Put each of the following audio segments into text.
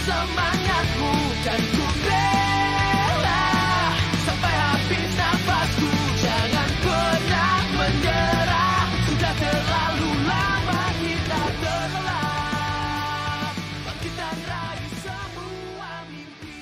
semangatku dan ku bela sampai habis nafasku. Jangan pernah menyerah, sudah terlalu lama kita terlelap. Kita raih semua mimpi.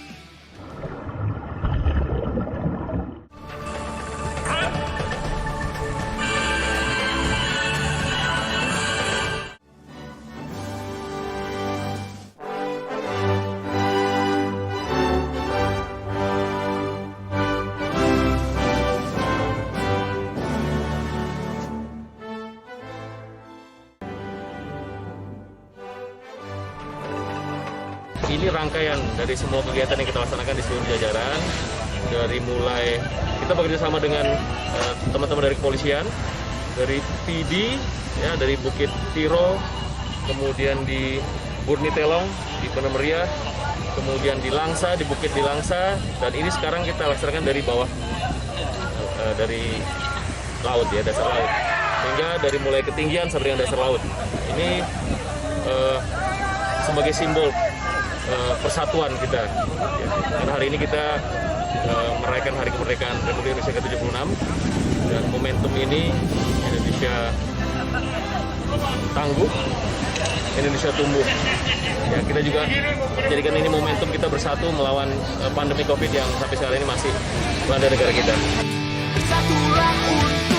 Ini rangkaian dari semua kegiatan yang kita laksanakan di seluruh jajaran. Dari mulai kita bekerja sama dengan teman-teman dari kepolisian, dari PD, ya, dari Bukit Tiro, kemudian di Burni Telong, di Penemeria, kemudian di Langsa, di Bukit di Langsa, dan ini sekarang kita laksanakan dari bawah, dari laut, ya, dasar laut. Sehingga dari mulai ketinggian sampai dengan dasar laut. Ini sebagai simbol persatuan kita, ya. Karena hari ini kita merayakan Hari Kemerdekaan Republik Indonesia ke-76, dan momentum ini Indonesia tangguh, Indonesia tumbuh. Ya, kita juga jadikan ini momentum kita bersatu melawan pandemi COVID yang sampai sekarang ini masih melanda negara kita. Bersatulah untuk